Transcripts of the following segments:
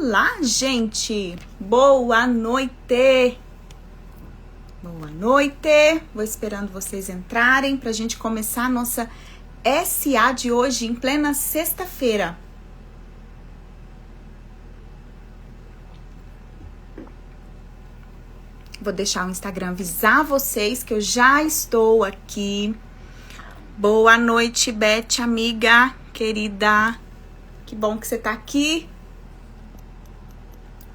Olá, gente! Boa noite! Boa noite! Vou esperando vocês entrarem para a gente começar a nossa SA de hoje, em plena sexta-feira. Vou deixar o Instagram avisar vocês que eu já estou aqui. Boa noite, Beth, amiga, querida. Que bom que você tá aqui.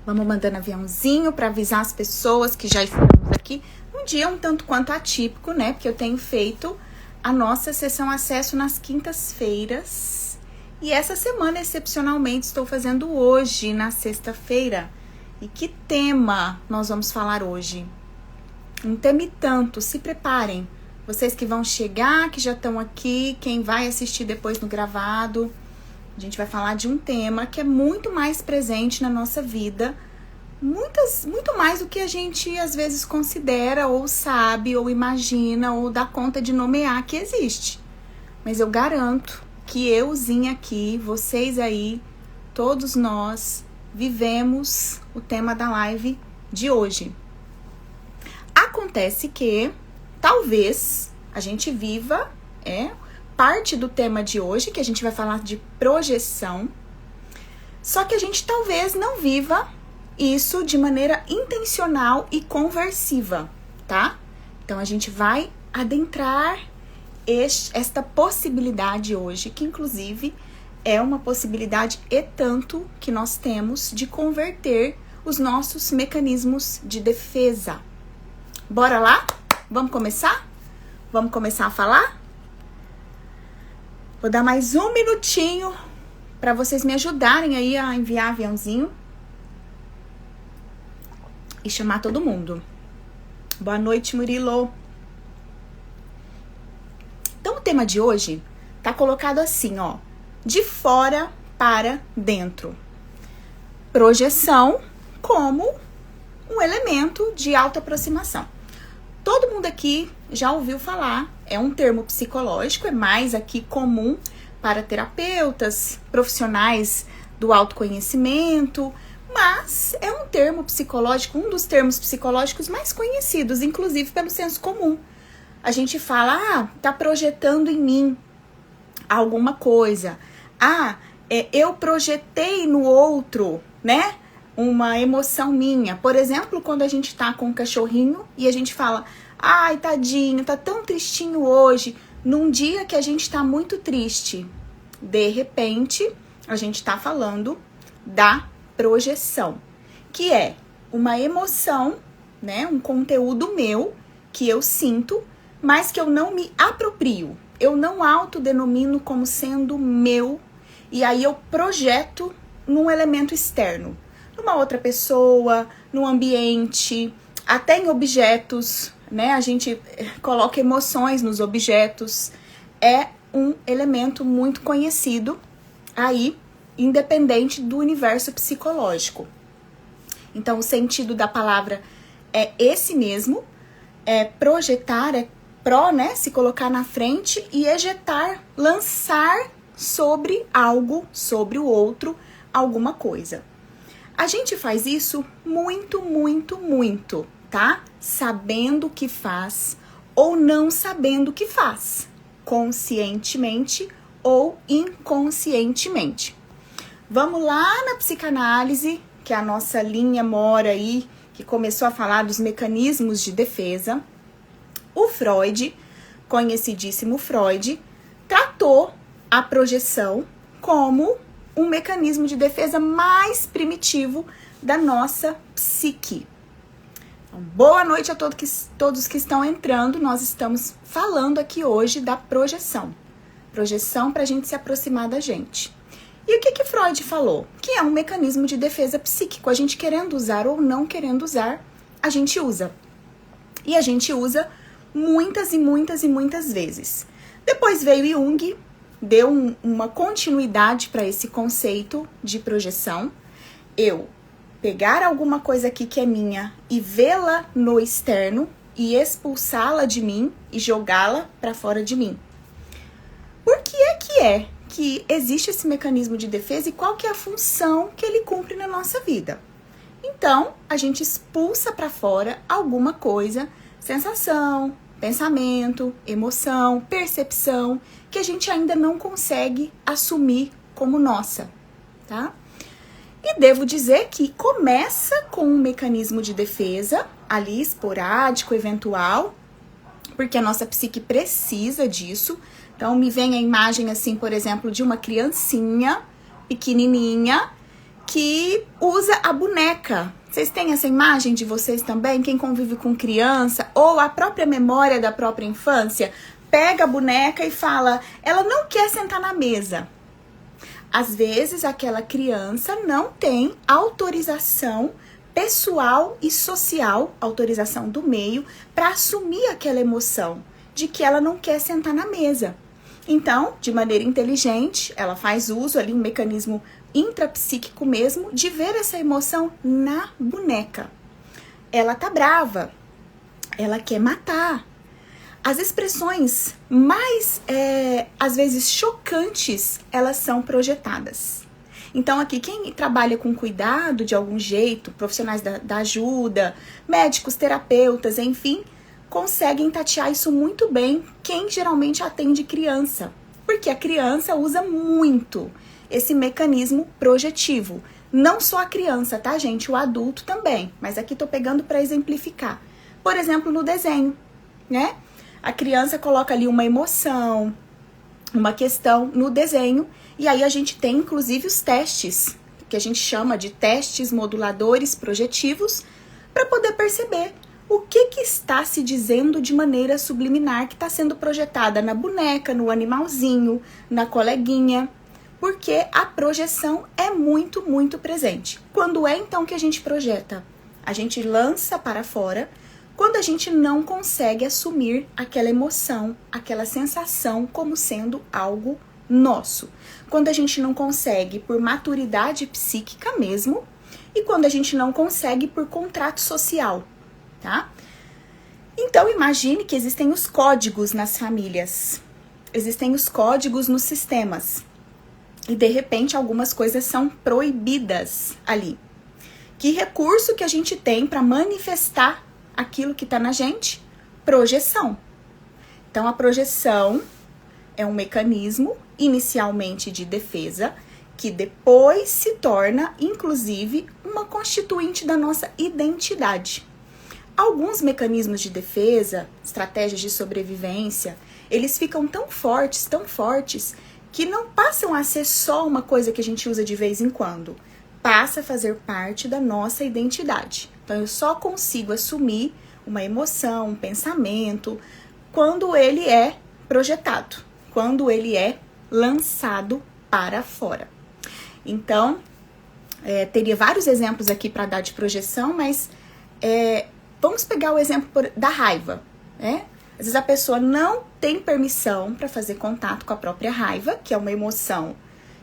Vamos mandando aviãozinho para avisar as pessoas que já estamos aqui. Um dia um tanto quanto atípico, né? Porque eu tenho feito a nossa sessão acesso nas quintas-feiras. E essa semana, excepcionalmente, estou fazendo hoje, na sexta-feira. E que tema nós vamos falar hoje? Um tema e tanto, se preparem. Vocês que vão chegar, que já estão aqui, quem vai assistir depois no gravado. A gente vai falar de um tema que é muito mais presente na nossa vida, muito mais do que a gente às vezes considera, ou sabe, ou imagina, ou dá conta de nomear que existe. Mas eu garanto que euzinha aqui, vocês aí, todos nós, vivemos o tema da live de hoje. Acontece que talvez a gente viva, parte do tema de hoje, que a gente vai falar de projeção, só que a gente talvez não viva isso de maneira intencional e conversiva, tá? Então a gente vai adentrar esta possibilidade hoje, que inclusive é uma possibilidade e tanto que nós temos de converter os nossos mecanismos de defesa. Bora lá? Vamos começar? Vamos começar a falar? Vou dar mais um minutinho para vocês me ajudarem aí a enviar aviãozinho e chamar todo mundo. Boa noite, Murilo. Então, o tema de hoje tá colocado assim, ó, de fora para dentro. Projeção como um elemento de autoaproximação. Todo mundo aqui já ouviu falar, é um termo psicológico, é mais aqui comum para terapeutas, profissionais do autoconhecimento, mas é um termo psicológico, um dos termos psicológicos mais conhecidos, inclusive pelo senso comum. A gente fala, tá projetando em mim alguma coisa. Eu projetei no outro, né? Uma emoção minha. Por exemplo, quando a gente tá com um cachorrinho e a gente fala, ai, tadinho, tá tão tristinho hoje, num dia que a gente tá muito triste. De repente, a gente tá falando da projeção, que é uma emoção, né, um conteúdo meu que eu sinto, mas que eu não me aproprio. Eu não autodenomino como sendo meu, e aí eu projeto num elemento externo. Numa outra pessoa, no ambiente, até em objetos, né? A gente coloca emoções nos objetos. É um elemento muito conhecido aí, independente do universo psicológico. Então, o sentido da palavra é esse mesmo, é projetar, é né? Se colocar na frente e ejetar, lançar sobre algo, sobre o outro, alguma coisa. A gente faz isso muito, muito, muito, tá? Sabendo o que faz ou não sabendo o que faz, conscientemente ou inconscientemente. Vamos lá na psicanálise, que a nossa linha mora aí, que começou a falar dos mecanismos de defesa. O Freud, conhecidíssimo Freud, tratou a projeção como um mecanismo de defesa mais primitivo da nossa psique. Então, boa noite a todos que estão entrando. Nós estamos falando aqui hoje da projeção. Projeção para a gente se aproximar da gente. E o que Freud falou? Que é um mecanismo de defesa psíquico. A gente querendo usar ou não querendo usar, a gente usa. E a gente usa muitas e muitas e muitas vezes. Depois veio Jung, deu uma continuidade para esse conceito de projeção. Eu pegar alguma coisa aqui que é minha e vê-la no externo e expulsá-la de mim e jogá-la para fora de mim. Por que é que existe esse mecanismo de defesa e qual que é a função que ele cumpre na nossa vida. Então, a gente expulsa para fora alguma coisa, sensação, pensamento, emoção, percepção, que a gente ainda não consegue assumir como nossa, tá? E devo dizer que começa com um mecanismo de defesa, ali esporádico, eventual, porque a nossa psique precisa disso. Então, me vem a imagem, assim, por exemplo, de uma criancinha pequenininha que usa a boneca. Vocês têm essa imagem de vocês também? Quem convive com criança ou a própria memória da própria infância, pega a boneca e fala, ela não quer sentar na mesa. Às vezes, aquela criança não tem autorização pessoal e social, autorização do meio, para assumir aquela emoção de que ela não quer sentar na mesa. Então, de maneira inteligente, ela faz uso ali, um mecanismo intrapsíquico mesmo, de ver essa emoção na boneca. Ela tá brava, ela quer matar. As expressões mais, às vezes, chocantes, elas são projetadas. Então, aqui, quem trabalha com cuidado de algum jeito, profissionais da ajuda, médicos, terapeutas, enfim, conseguem tatear isso muito bem, quem geralmente atende criança. Porque a criança usa muito esse mecanismo projetivo. Não só a criança, tá, gente? O adulto também. Mas aqui tô pegando para exemplificar. Por exemplo, no desenho, né? A criança coloca ali uma emoção, uma questão no desenho, e aí a gente tem inclusive os testes, que a gente chama de testes moduladores projetivos, para poder perceber o que está se dizendo de maneira subliminar, que está sendo projetada na boneca, no animalzinho, na coleguinha, porque a projeção é muito, muito presente. Quando é então que a gente projeta? A gente lança para fora, quando a gente não consegue assumir aquela emoção, aquela sensação como sendo algo nosso. Quando a gente não consegue por maturidade psíquica mesmo, e quando a gente não consegue por contrato social, tá? Então, imagine que existem os códigos nas famílias, existem os códigos nos sistemas, e de repente algumas coisas são proibidas ali. Que recurso que a gente tem para manifestar aquilo que está na gente? Projeção. Então, a projeção é um mecanismo inicialmente de defesa que depois se torna, inclusive, uma constituinte da nossa identidade. Alguns mecanismos de defesa, estratégias de sobrevivência, eles ficam tão fortes, que não passam a ser só uma coisa que a gente usa de vez em quando. Passa a fazer parte da nossa identidade. Então, eu só consigo assumir uma emoção, um pensamento, quando ele é projetado, quando ele é lançado para fora. Então, teria vários exemplos aqui para dar de projeção, mas vamos pegar o exemplo da raiva, né? Às vezes a pessoa não tem permissão para fazer contato com a própria raiva, que é uma emoção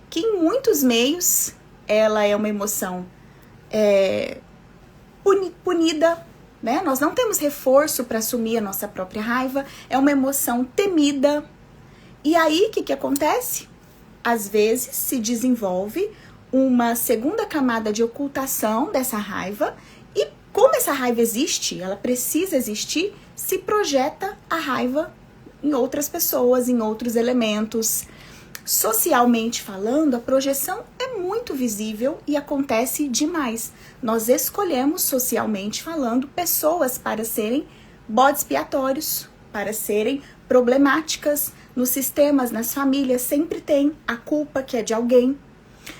que em muitos meios ela é uma emoção punida, né? Nós não temos reforço para assumir a nossa própria raiva, é uma emoção temida. E aí, o que acontece? Às vezes se desenvolve uma segunda camada de ocultação dessa raiva, e como essa raiva existe, ela precisa existir, se projeta a raiva em outras pessoas, em outros elementos. Socialmente falando, a projeção é muito visível e acontece demais. Nós escolhemos, socialmente falando, pessoas para serem bodes expiatórios, para serem problemáticas nos sistemas, nas famílias. Sempre tem a culpa que é de alguém.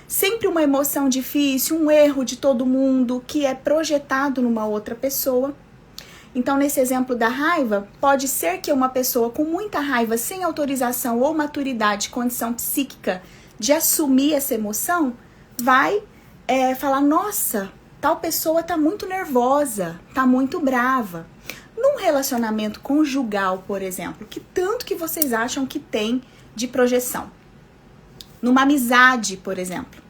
Sempre uma emoção difícil, um erro de todo mundo que é projetado numa outra pessoa. Então, nesse exemplo da raiva, pode ser que uma pessoa com muita raiva, sem autorização ou maturidade, condição psíquica de assumir essa emoção, vai falar, nossa, tal pessoa tá muito nervosa, tá muito brava. Num relacionamento conjugal, por exemplo, que tanto que vocês acham que tem de projeção? Numa amizade, por exemplo,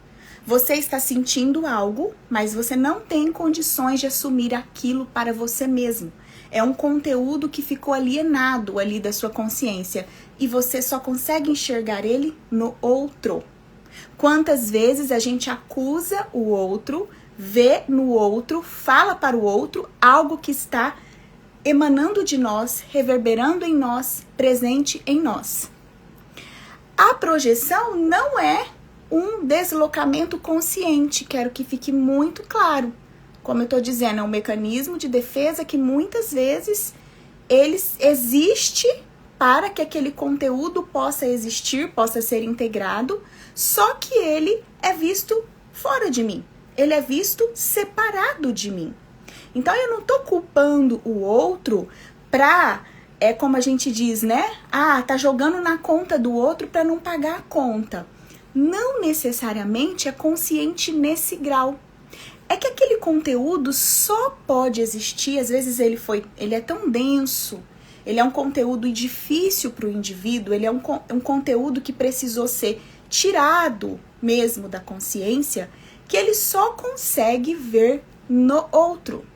você está sentindo algo, mas você não tem condições de assumir aquilo para você mesmo. É um conteúdo que ficou alienado ali da sua consciência. e você só consegue enxergar ele no outro. Quantas vezes a gente acusa o outro, vê no outro, fala para o outro algo que está emanando de nós, reverberando em nós, presente em nós. A projeção não é um deslocamento consciente, quero que fique muito claro. Como eu estou dizendo, é um mecanismo de defesa que muitas vezes ele existe para que aquele conteúdo possa existir, possa ser integrado, só que ele é visto fora de mim, ele é visto separado de mim. Então eu não estou culpando o outro para, como a gente diz, né? Tá jogando na conta do outro para não pagar a conta. Não necessariamente é consciente nesse grau. É que aquele conteúdo só pode existir, às vezes ele é tão denso, ele é um conteúdo difícil para o indivíduo, ele é um conteúdo que precisou ser tirado mesmo da consciência, que ele só consegue ver no outro.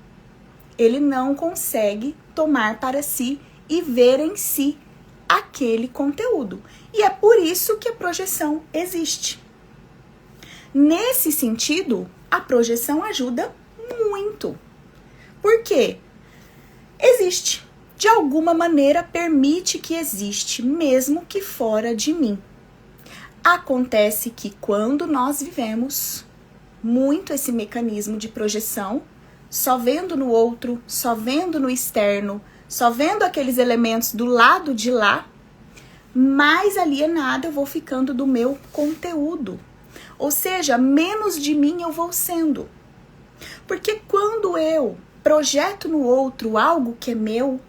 Ele não consegue tomar para si e ver em si aquele conteúdo. E é por isso que a projeção existe. Nesse sentido, a projeção ajuda muito. Por quê? Existe. De alguma maneira, permite que existe, mesmo que fora de mim. Acontece que quando nós vivemos muito esse mecanismo de projeção, só vendo no outro, só vendo no externo, só vendo aqueles elementos do lado de lá, mais alienada eu vou ficando do meu conteúdo. Ou seja, menos de mim eu vou sendo. Porque quando eu projeto no outro algo que é meu,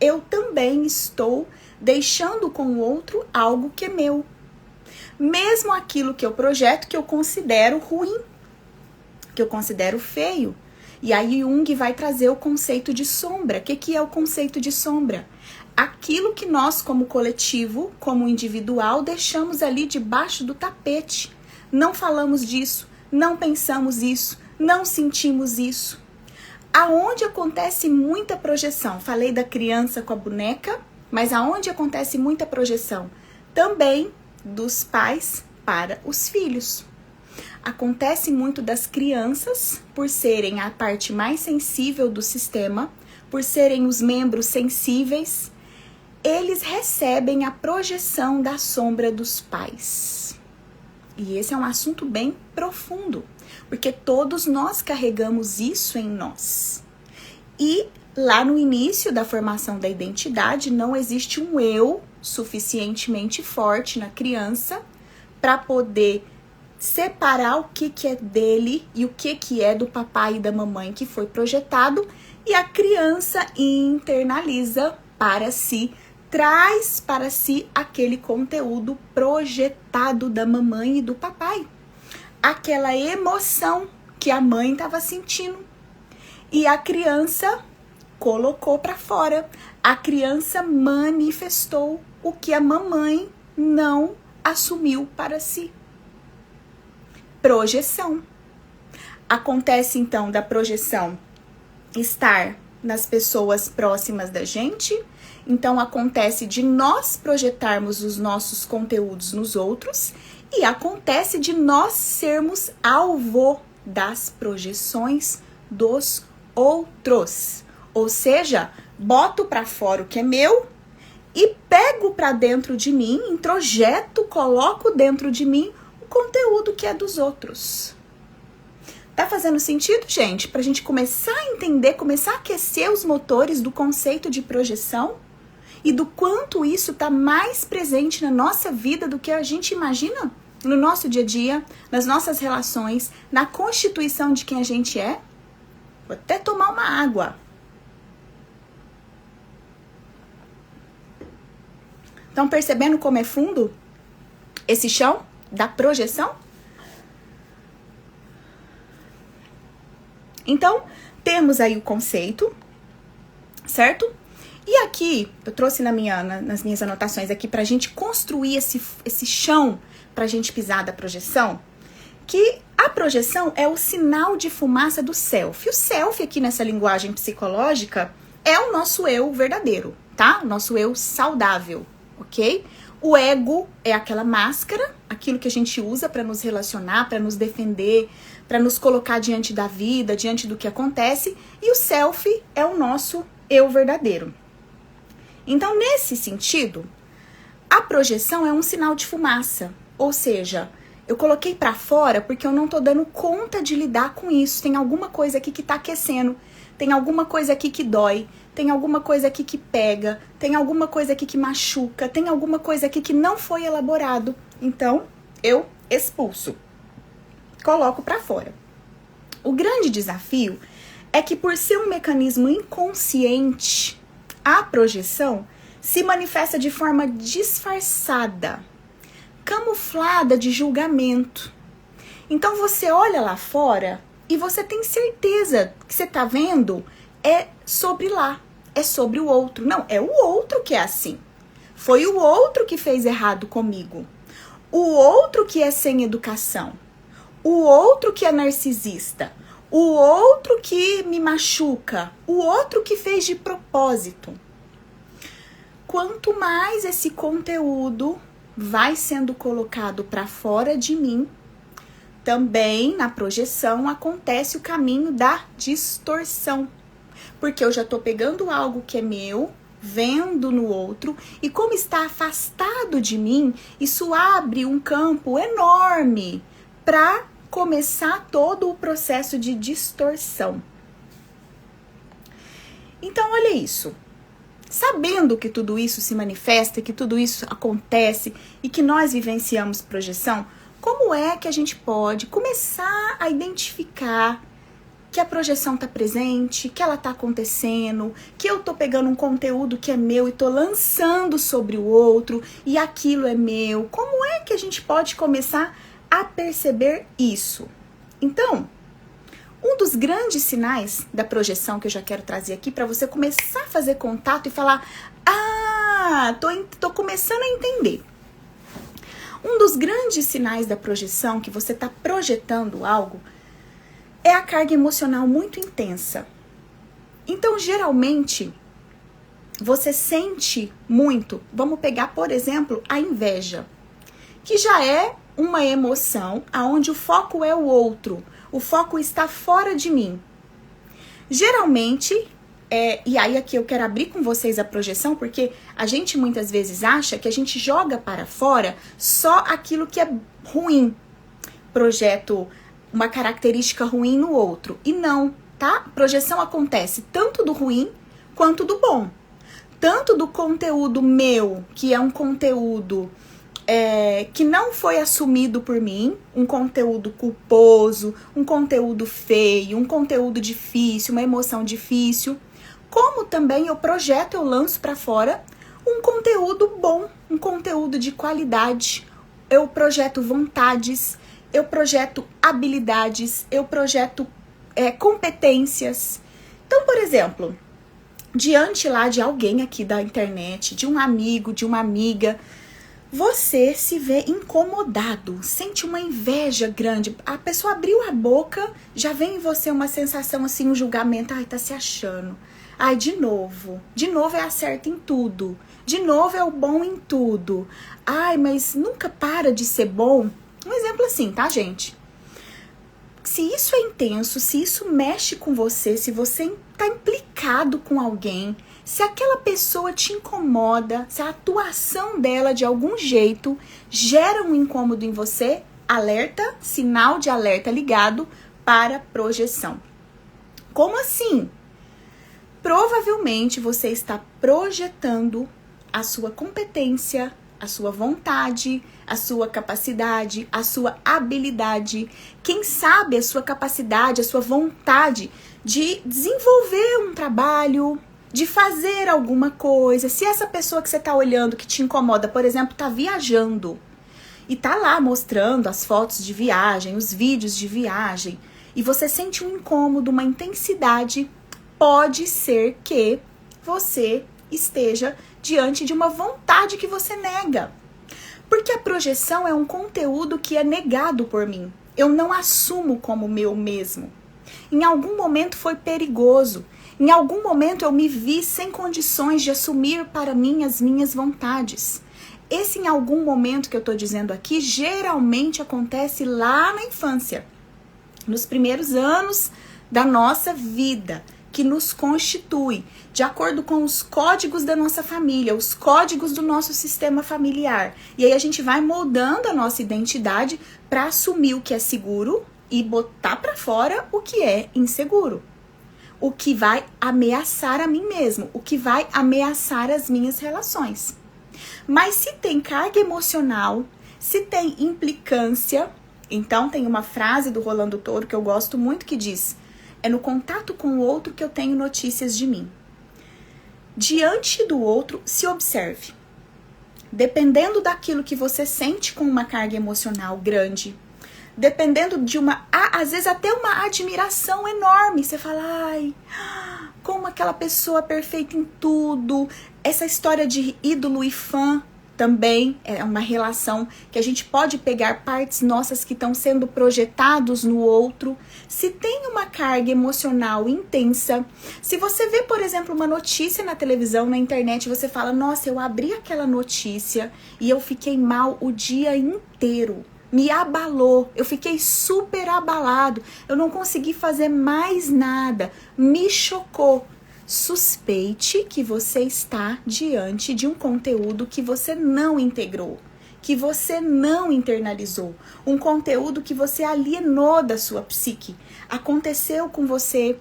eu também estou deixando com o outro algo que é meu. Mesmo aquilo que eu projeto que eu considero ruim, que eu considero feio. E aí Jung vai trazer o conceito de sombra. O que é o conceito de sombra? Aquilo que nós, como coletivo, como individual, deixamos ali debaixo do tapete. Não falamos disso, não pensamos isso, não sentimos isso. Aonde acontece muita projeção? Falei da criança com a boneca, mas aonde acontece muita projeção? Também dos pais para os filhos. Acontece muito das crianças, por serem a parte mais sensível do sistema, por serem os membros sensíveis, eles recebem a projeção da sombra dos pais. E esse é um assunto bem profundo, porque todos nós carregamos isso em nós. E lá no início da formação da identidade, não existe um eu suficientemente forte na criança para poder separar o que é dele e o que é do papai e da mamãe que foi projetado, e a criança internaliza para si, traz para si aquele conteúdo projetado da mamãe e do papai. Aquela emoção que a mãe estava sentindo. E a criança colocou para fora. A criança manifestou o que a mamãe não assumiu para si. Projeção. Acontece então da projeção estar nas pessoas próximas da gente. Então acontece de nós projetarmos os nossos conteúdos nos outros e acontece de nós sermos alvo das projeções dos outros. Ou seja, boto para fora o que é meu e pego para dentro de mim, introjeto, coloco dentro de mim o conteúdo que é dos outros. Tá fazendo sentido, gente? Pra gente começar a entender, começar a aquecer os motores do conceito de projeção e do quanto isso tá mais presente na nossa vida do que a gente imagina no nosso dia a dia, nas nossas relações, na constituição de quem a gente é. Vou até tomar uma água. Estão percebendo como é fundo esse chão da projeção? Então, temos aí o conceito, certo? E aqui, eu trouxe nas minhas anotações aqui pra gente construir esse chão pra gente pisar da projeção, que a projeção é o sinal de fumaça do self. O self aqui nessa linguagem psicológica é o nosso eu verdadeiro, tá? O nosso eu saudável. ok? O ego é aquela máscara, aquilo que a gente usa para nos relacionar, para nos defender, para nos colocar diante da vida, diante do que acontece. E o self é o nosso eu verdadeiro. Então, nesse sentido, a projeção é um sinal de fumaça. Ou seja, eu coloquei para fora porque eu não tô dando conta de lidar com isso. Tem alguma coisa aqui que tá aquecendo. Tem alguma coisa aqui que dói. Tem alguma coisa aqui que pega. Tem alguma coisa aqui que machuca. Tem alguma coisa aqui que não foi elaborado. Então, eu expulso. Coloco para fora. O grande desafio é que, por ser um mecanismo inconsciente, a projeção se manifesta de forma disfarçada, camuflada de julgamento. Então você olha lá fora e você tem certeza que você tá vendo é sobre lá, é sobre o outro. Não, é o outro que é assim. Foi o outro que fez errado comigo. O outro que é sem educação. O outro que é narcisista. O outro que me machuca. O outro que fez de propósito. Quanto mais esse conteúdo vai sendo colocado para fora de mim, também na projeção acontece o caminho da distorção. Porque eu já estou pegando algo que é meu, vendo no outro, e como está afastado de mim, isso abre um campo enorme para começar todo o processo de distorção. Então, olha isso. Sabendo que tudo isso se manifesta, que tudo isso acontece e que nós vivenciamos projeção, como é que a gente pode começar a identificar que a projeção está presente, que ela está acontecendo, que eu estou pegando um conteúdo que é meu e estou lançando sobre o outro e aquilo é meu? Como é que a gente pode começar a perceber isso? Então, um dos grandes sinais da projeção que eu já quero trazer aqui para você começar a fazer contato e falar: ah, tô começando a entender. Um dos grandes sinais da projeção, que você está projetando algo, é a carga emocional muito intensa. Então, geralmente, você sente muito. Vamos pegar, por exemplo, a inveja, que já é uma emoção onde o foco é o outro. O foco está fora de mim. Geralmente, e aí aqui eu quero abrir com vocês a projeção, porque a gente muitas vezes acha que a gente joga para fora só aquilo que é ruim. Projeto uma característica ruim no outro. E não, tá? Projeção acontece tanto do ruim quanto do bom. Tanto do conteúdo meu, que é um conteúdo que não foi assumido por mim, um conteúdo culposo, um conteúdo feio, um conteúdo difícil, uma emoção difícil, como também eu projeto, eu lanço para fora um conteúdo bom, um conteúdo de qualidade. Eu projeto vontades, eu projeto habilidades, eu projeto competências. Então, por exemplo, diante lá de alguém aqui da internet, de um amigo, de uma amiga, você se vê incomodado, sente uma inveja grande. A pessoa abriu a boca, já vem em você uma sensação assim, um julgamento. Ai, tá se achando. Ai, de novo é acerto em tudo. De novo é o bom em tudo. Ai, mas nunca para de ser bom. Um exemplo assim, tá, gente? Se isso é intenso, se isso mexe com você, se você tá implicado com alguém, se aquela pessoa te incomoda, se a atuação dela de algum jeito gera um incômodo em você, alerta, sinal de alerta ligado para projeção. Como assim? Provavelmente você está projetando a sua competência, a sua vontade, a sua capacidade, a sua habilidade, quem sabe a sua capacidade, a sua vontade de desenvolver um trabalho, de fazer alguma coisa. Se essa pessoa que você está olhando, que te incomoda, por exemplo, está viajando e está lá mostrando as fotos de viagem, os vídeos de viagem, e você sente um incômodo, uma intensidade, pode ser que você esteja diante de uma vontade que você nega. Porque a projeção é um conteúdo que é negado por mim. Eu não assumo como meu mesmo. Em algum momento foi perigoso. Em algum momento eu me vi sem condições de assumir para mim as minhas vontades. Esse em algum momento que eu tô dizendo aqui, geralmente acontece lá na infância, nos primeiros anos da nossa vida, que nos constitui, de acordo com os códigos da nossa família, os códigos do nosso sistema familiar. E aí a gente vai moldando a nossa identidade para assumir o que é seguro e botar para fora o que é inseguro. O que vai ameaçar a mim mesmo, o que vai ameaçar as minhas relações. Mas se tem carga emocional, se tem implicância, então tem uma frase do Rolando Touro que eu gosto muito que diz: é no contato com o outro que eu tenho notícias de mim. Diante do outro, se observe. Dependendo daquilo que você sente com uma carga emocional grande, dependendo de às vezes até uma admiração enorme, você fala, ai, como aquela pessoa perfeita em tudo. Essa história de ídolo e fã também é uma relação que a gente pode pegar partes nossas que estão sendo projetados no outro. Se tem uma carga emocional intensa, se você vê, por exemplo, uma notícia na televisão, na internet, você fala, nossa, eu abri aquela notícia e eu fiquei mal o dia inteiro. Me abalou, eu fiquei super abalado, eu não consegui fazer mais nada, me chocou. Suspeite que você está diante de um conteúdo que você não integrou, que você não internalizou, um conteúdo que você alienou da sua psique. Aconteceu com você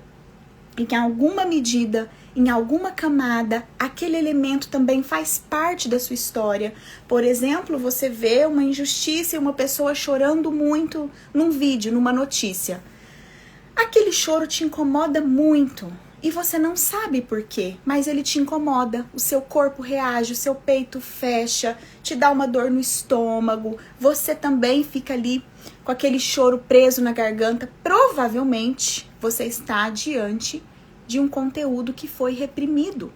em alguma medida, em alguma camada, aquele elemento também faz parte da sua história. Por exemplo, você vê uma injustiça e uma pessoa chorando muito num vídeo, numa notícia. Aquele choro te incomoda muito. E você não sabe por quê, mas ele te incomoda, o seu corpo reage, o seu peito fecha, te dá uma dor no estômago, você também fica ali com aquele choro preso na garganta. Provavelmente você está diante de um conteúdo que foi reprimido.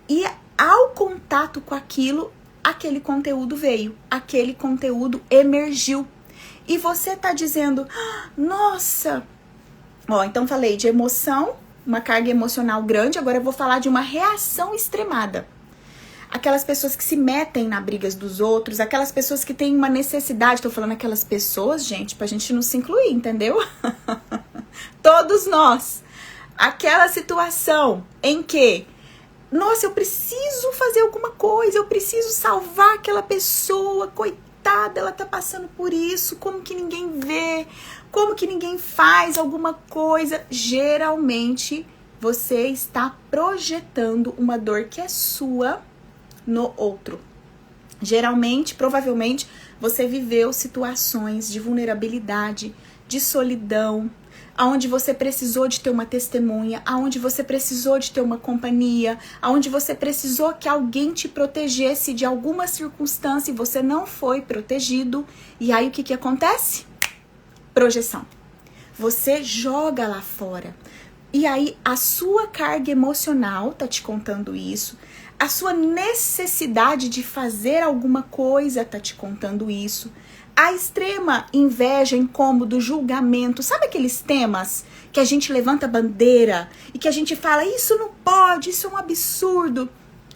E ao contato com aquilo, aquele conteúdo veio, aquele conteúdo emergiu. E você está dizendo, nossa, então falei de emoção, uma carga emocional grande, agora eu vou falar de uma reação extremada. Aquelas pessoas que se metem na brigas dos outros, aquelas pessoas que têm uma necessidade, tô falando aquelas pessoas, gente, pra gente não se incluir, entendeu? Todos nós. Aquela situação em que, nossa, eu preciso fazer alguma coisa, eu preciso salvar aquela pessoa, coitada, ela tá passando por isso, como que ninguém vê? Como que ninguém faz alguma coisa? Geralmente, você está projetando uma dor que é sua no outro. Geralmente, provavelmente, você viveu situações de vulnerabilidade, de solidão, aonde você precisou de ter uma testemunha, aonde você precisou de ter uma companhia, aonde você precisou que alguém te protegesse de alguma circunstância e você não foi protegido. E aí, o que acontece? Projeção. Você joga lá fora. E aí a sua carga emocional tá te contando isso. A sua necessidade de fazer alguma coisa tá te contando isso. A extrema inveja, incômodo, julgamento. Sabe aqueles temas que a gente levanta a bandeira e que a gente fala, isso não pode, isso é um absurdo.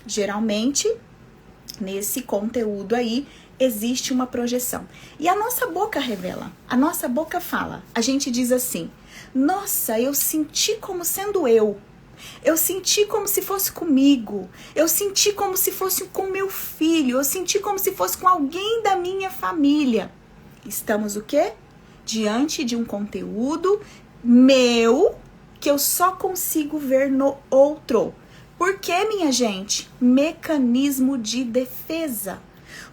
Geralmente, nesse conteúdo aí, existe uma projeção. E a nossa boca revela, a nossa boca fala. A gente diz assim, nossa, eu senti como sendo eu senti como se fosse comigo, eu senti como se fosse com meu filho, eu senti como se fosse com alguém da minha família. Estamos o quê? Diante de um conteúdo meu que eu só consigo ver no outro. Por quê, minha gente? Mecanismo de defesa.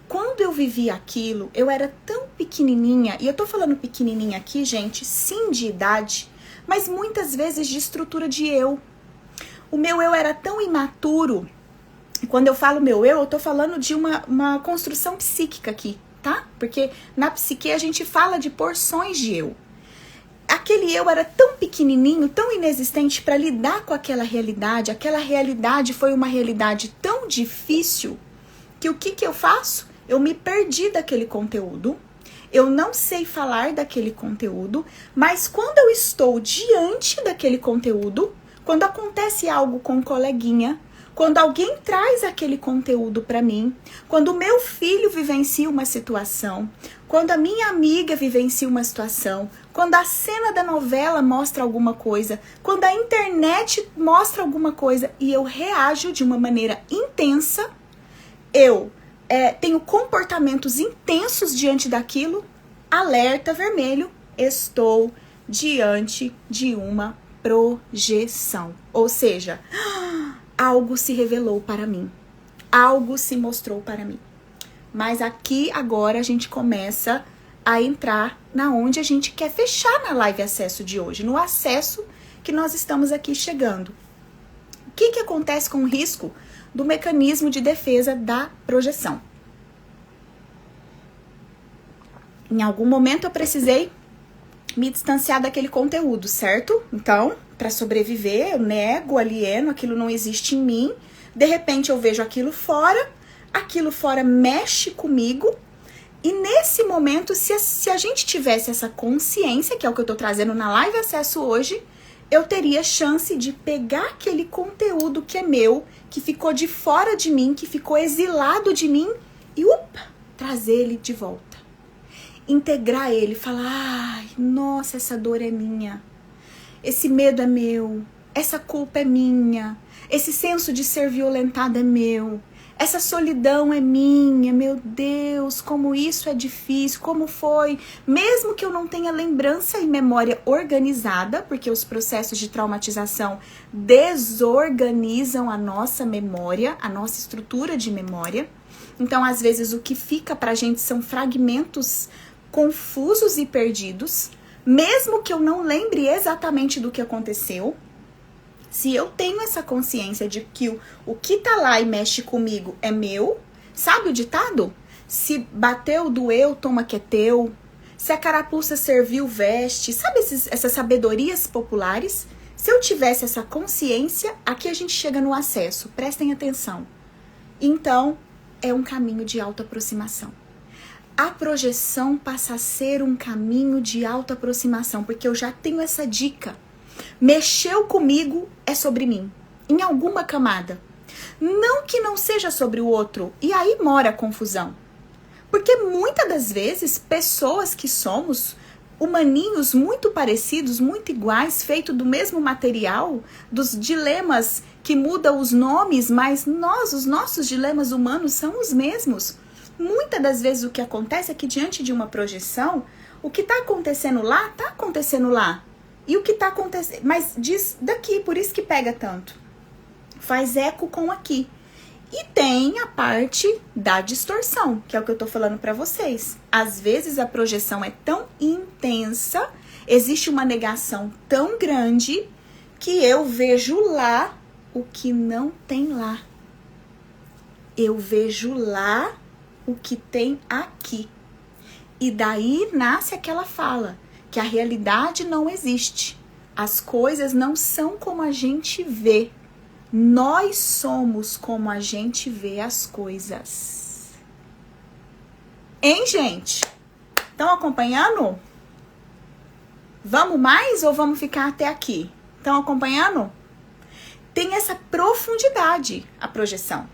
Quando eu vivi aquilo, eu era tão pequenininha, e eu tô falando pequenininha aqui, gente, sim de idade, mas muitas vezes de estrutura de eu. O meu eu era tão imaturo, e quando eu falo meu eu tô falando de uma construção psíquica aqui, tá? Porque na psique a gente fala de porções de eu. Aquele eu era tão pequenininho, tão inexistente para lidar com aquela realidade foi uma realidade tão difícil, que o que eu faço? Eu me perdi daquele conteúdo, eu não sei falar daquele conteúdo, mas quando eu estou diante daquele conteúdo, quando acontece algo com um coleguinha, Quando alguém traz aquele conteúdo para mim, quando o meu filho vivencia uma situação, quando a minha amiga vivencia uma situação, quando a cena da novela mostra alguma coisa, quando a internet mostra alguma coisa e eu reajo de uma maneira intensa, eu tenho comportamentos intensos diante daquilo, alerta vermelho, estou diante de uma projeção. Ou seja, algo se revelou para mim, algo se mostrou para mim. Mas aqui agora a gente começa a entrar na onde a gente quer fechar na live acesso de hoje, no acesso que nós estamos aqui chegando. O que acontece com o risco do mecanismo de defesa da projeção? Em algum momento eu precisei me distanciar daquele conteúdo, certo? Então, para sobreviver, eu nego, alieno, aquilo não existe em mim. De repente eu vejo aquilo fora mexe comigo. E nesse momento, se a gente tivesse essa consciência, que é o que eu tô trazendo na live acesso hoje, eu teria chance de pegar aquele conteúdo que é meu, que ficou de fora de mim, que ficou exilado de mim e trazer ele de volta. Integrar ele, falar, ai, nossa, essa dor é minha, esse medo é meu, essa culpa é minha, esse senso de ser violentado é meu, essa solidão é minha, meu Deus, como isso é difícil, como foi, mesmo que eu não tenha lembrança e memória organizada, porque os processos de traumatização desorganizam a nossa memória, a nossa estrutura de memória. Então, às vezes, o que fica pra gente são fragmentos confusos e perdidos, mesmo que eu não lembre exatamente do que aconteceu. Se eu tenho essa consciência de que o que tá lá e mexe comigo é meu, sabe o ditado? Se bateu, doeu, toma que é teu. Se a carapuça serviu, veste. Sabe essas sabedorias populares? Se eu tivesse essa consciência, aqui a gente chega no acesso. Prestem atenção. Então, é um caminho de autoaproximação. A projeção passa a ser um caminho de autoaproximação, porque eu já tenho essa dica. Mexeu comigo é sobre mim, em alguma camada. Não que não seja sobre o outro, e aí mora a confusão. Porque muitas das vezes, pessoas que somos humaninhos muito parecidos, muito iguais, feito do mesmo material, dos dilemas que mudam os nomes, mas os nossos dilemas humanos são os mesmos. Muitas das vezes o que acontece é que diante de uma projeção, o que está acontecendo lá, está acontecendo lá. E o que está acontecendo, mas diz daqui, por isso que pega tanto. Faz eco com aqui. E tem a parte da distorção, que é o que eu tô falando para vocês. Às vezes a projeção é tão intensa, existe uma negação tão grande, que eu vejo lá o que não tem lá. Eu vejo lá o que tem aqui. E daí nasce aquela fala, que a realidade não existe. As coisas não são como a gente vê. Nós somos como a gente vê as coisas. Hein, gente? Estão acompanhando? Vamos mais ou vamos ficar até aqui? Estão acompanhando? Tem essa profundidade a projeção.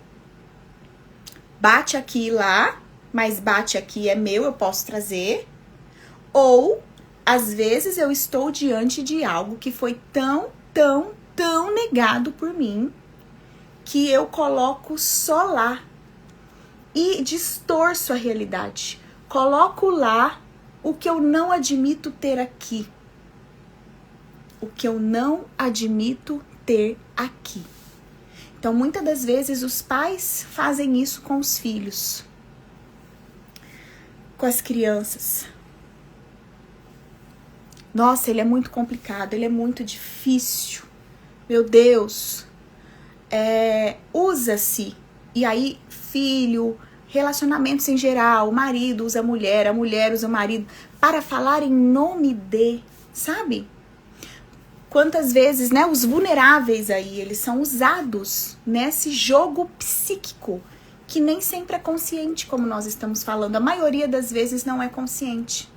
Bate aqui e lá, mas bate aqui é meu, eu posso trazer. Ou, às vezes, eu estou diante de algo que foi tão negado por mim, que eu coloco só lá e distorço a realidade. Coloco lá o que eu não admito ter aqui. O que eu não admito ter aqui. Então, muitas das vezes, os pais fazem isso com os filhos, com as crianças. Nossa, ele é muito complicado, ele é muito difícil. Meu Deus, usa-se, e aí filho, relacionamentos em geral, o marido usa a mulher usa o marido, para falar em nome de, sabe? Quantas vezes, né, os vulneráveis aí, eles são usados nesse jogo psíquico, que nem sempre é consciente, como nós estamos falando, a maioria das vezes não é consciente.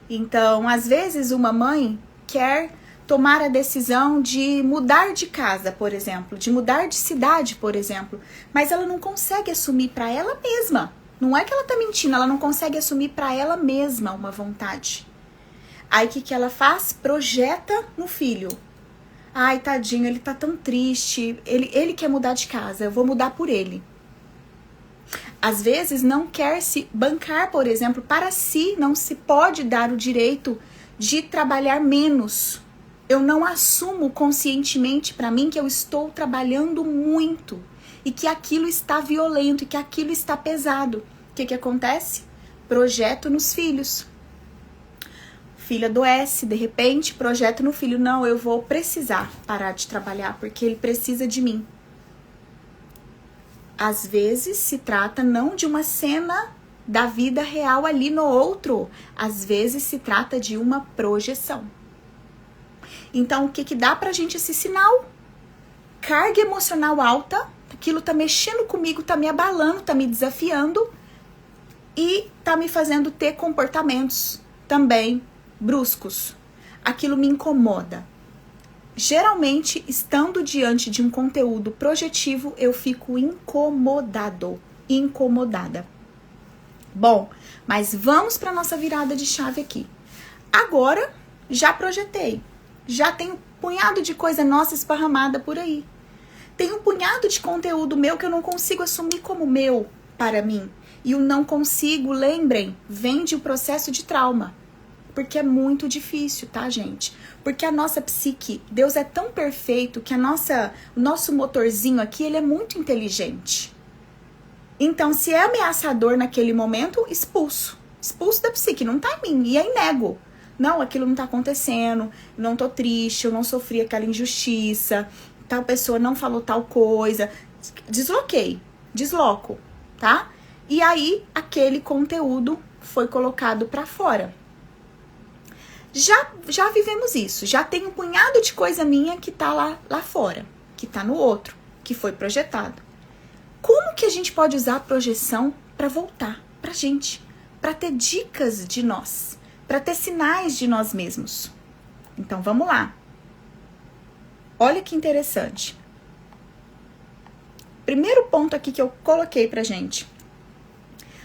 Então, às vezes uma mãe quer tomar a decisão de mudar de casa, por exemplo, de mudar de cidade, por exemplo, mas ela não consegue assumir para ela mesma. Não é que ela tá mentindo, ela não consegue assumir para ela mesma uma vontade. Aí o que ela faz? Projeta no filho. Ai, tadinho, ele tá tão triste, ele quer mudar de casa, eu vou mudar por ele. Às vezes não quer se bancar, por exemplo, para si não se pode dar o direito de trabalhar menos. Eu não assumo conscientemente para mim que eu estou trabalhando muito e que aquilo está violento e que aquilo está pesado. O que acontece? Projeto nos filhos. Filho adoece, de repente, projeto no filho. Não, eu vou precisar parar de trabalhar porque ele precisa de mim. Às vezes se trata não de uma cena da vida real ali no outro. Às vezes se trata de uma projeção. Então, o que dá pra gente esse sinal? Carga emocional alta, aquilo tá mexendo comigo, tá me abalando, tá me desafiando e tá me fazendo ter comportamentos também bruscos. Aquilo me incomoda. Geralmente, estando diante de um conteúdo projetivo, eu fico incomodado, incomodada. Bom, mas vamos para nossa virada de chave aqui. Agora, já projetei. Já tem um punhado de coisa nossa esparramada por aí. Tem um punhado de conteúdo meu que eu não consigo assumir como meu para mim. E o não consigo, lembrem, vem de um processo de trauma. Porque é muito difícil, tá, gente? Porque a nossa psique, Deus é tão perfeito que o nosso motorzinho aqui, ele é muito inteligente. Então, se é ameaçador naquele momento, expulso. Expulso da psique, não tá em mim. E aí nego. Não, aquilo não tá acontecendo, não tô triste, eu não sofri aquela injustiça, tal pessoa não falou tal coisa. Desloquei, desloco, tá? E aí, aquele conteúdo foi colocado pra fora. Já vivemos isso, já tem um punhado de coisa minha que tá lá fora, que tá no outro, que foi projetado. Como que a gente pode usar a projeção pra voltar pra gente, pra ter dicas de nós? Para ter sinais de nós mesmos. Então, vamos lá. Olha que interessante. Primeiro ponto aqui que eu coloquei pra gente.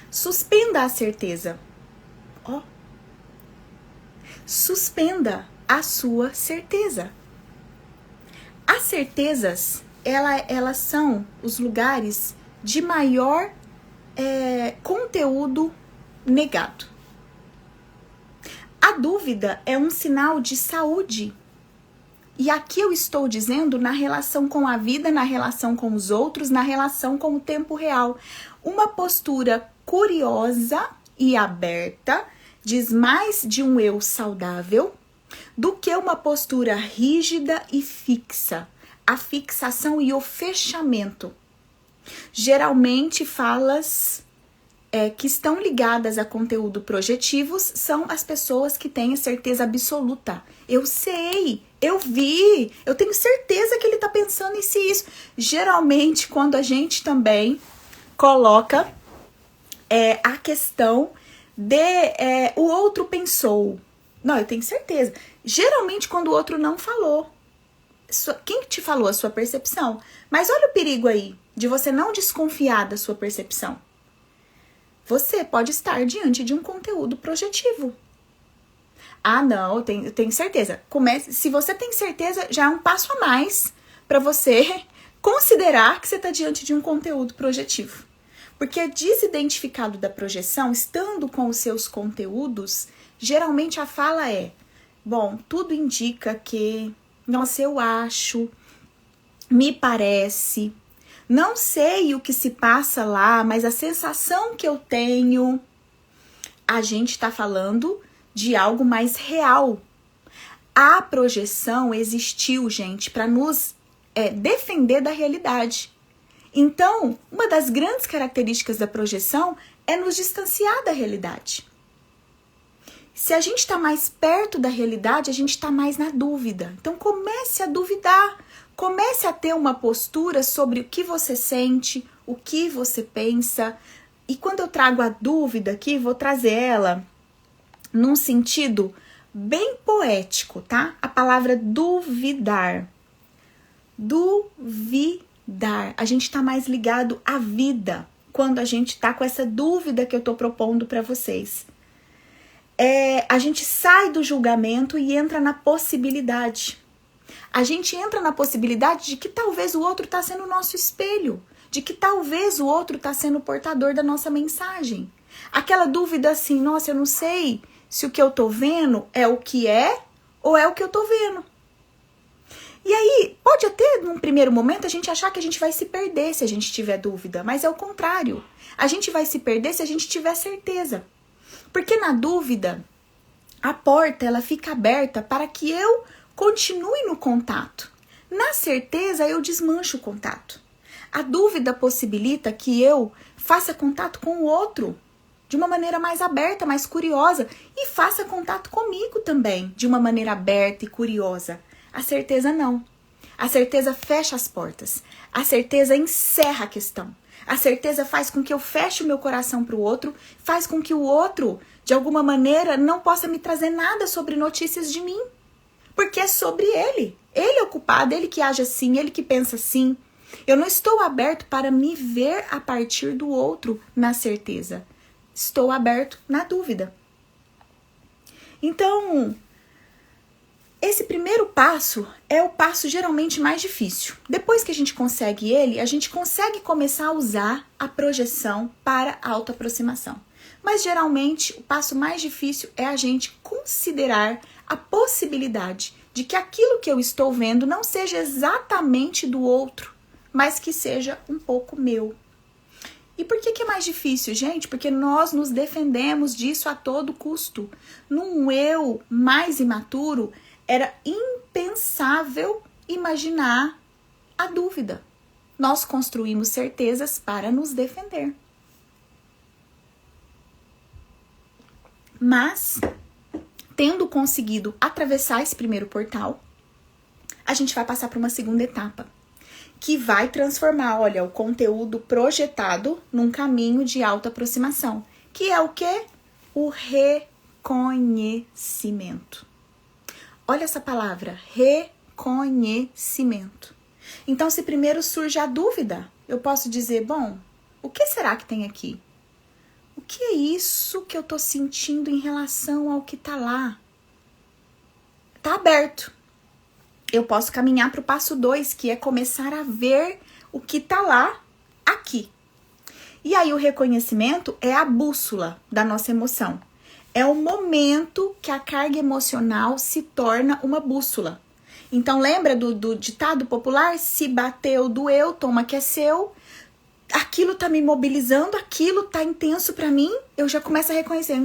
Suspenda a certeza. Ó. Suspenda a sua certeza. As certezas, elas são os lugares de maior conteúdo negado. A dúvida é um sinal de saúde. E aqui eu estou dizendo na relação com a vida, na relação com os outros, na relação com o tempo real. Uma postura curiosa e aberta diz mais de um eu saudável do que uma postura rígida e fixa. A fixação e o fechamento. Geralmente falas que estão ligadas a conteúdo projetivos são as pessoas que têm a certeza absoluta. Eu sei, eu vi, eu tenho certeza que ele tá pensando em si isso. Geralmente, quando a gente também coloca a questão de o outro pensou. Não, eu tenho certeza. Geralmente, quando o outro não falou. Quem te falou? A sua percepção. Mas olha o perigo aí, de você não desconfiar da sua percepção. Você pode estar diante de um conteúdo projetivo. Ah, não, eu tenho certeza. Se você tem certeza, já é um passo a mais para você considerar que você está diante de um conteúdo projetivo. Porque desidentificado da projeção, estando com os seus conteúdos, geralmente a fala bom, tudo indica que, nossa, eu acho, me parece... Não sei o que se passa lá, mas a sensação que eu tenho, a gente está falando de algo mais real. A projeção existiu, gente, para nos defender da realidade. Então, uma das grandes características da projeção é nos distanciar da realidade. Se a gente está mais perto da realidade, a gente está mais na dúvida. Então, comece a duvidar. Comece a ter uma postura sobre o que você sente, o que você pensa. E quando eu trago a dúvida aqui, vou trazer ela num sentido bem poético, tá? A palavra duvidar. Duvidar. A gente está mais ligado à vida quando a gente está com essa dúvida que eu estou propondo para vocês. A gente sai do julgamento e entra na possibilidade. A gente entra na possibilidade de que talvez o outro está sendo o nosso espelho, de que talvez o outro está sendo o portador da nossa mensagem. Aquela dúvida assim, nossa, eu não sei se o que eu tô vendo é o que é ou é o que eu tô vendo. E aí, pode até, num primeiro momento, a gente achar que a gente vai se perder se a gente tiver dúvida, mas é o contrário. A gente vai se perder se a gente tiver certeza. Porque na dúvida, a porta ela fica aberta para que eu continue no contato. Na certeza, eu desmancho o contato. A dúvida possibilita que eu faça contato com o outro de uma maneira mais aberta, mais curiosa, e faça contato comigo também, de uma maneira aberta e curiosa. A certeza não. A certeza fecha as portas. A certeza encerra a questão. A certeza faz com que eu feche o meu coração para o outro, faz com que o outro, de alguma maneira, não possa me trazer nada sobre notícias de mim. Porque é sobre ele. Ele é o culpado, ele que age assim, ele que pensa assim. Eu não estou aberto para me ver a partir do outro na certeza. Estou aberto na dúvida. Então, esse primeiro passo é o passo geralmente mais difícil. Depois que a gente consegue ele, a gente consegue começar a usar a projeção para a autoaproximação. Mas geralmente o passo mais difícil é a gente considerar a possibilidade de que aquilo que eu estou vendo não seja exatamente do outro, mas que seja um pouco meu. E por que é mais difícil, gente? Porque nós nos defendemos disso a todo custo. Num eu mais imaturo, era impensável imaginar a dúvida. Nós construímos certezas para nos defender. Mas, tendo conseguido atravessar esse primeiro portal, a gente vai passar para uma segunda etapa, que vai transformar, olha, o conteúdo projetado num caminho de autoaproximação, que é o quê? O reconhecimento. Olha essa palavra, reconhecimento. Então, se primeiro surge a dúvida, eu posso dizer, bom, o que será que tem aqui? O que é isso que eu tô sentindo em relação ao que tá lá? Tá aberto. Eu posso caminhar para o passo 2, que é começar a ver o que tá lá, aqui. E aí o reconhecimento é a bússola da nossa emoção. É o momento que a carga emocional se torna uma bússola. Então lembra do ditado popular? Se bateu, doeu, toma que é seu. Aquilo tá me mobilizando, aquilo tá intenso pra mim. Eu já começo a reconhecer.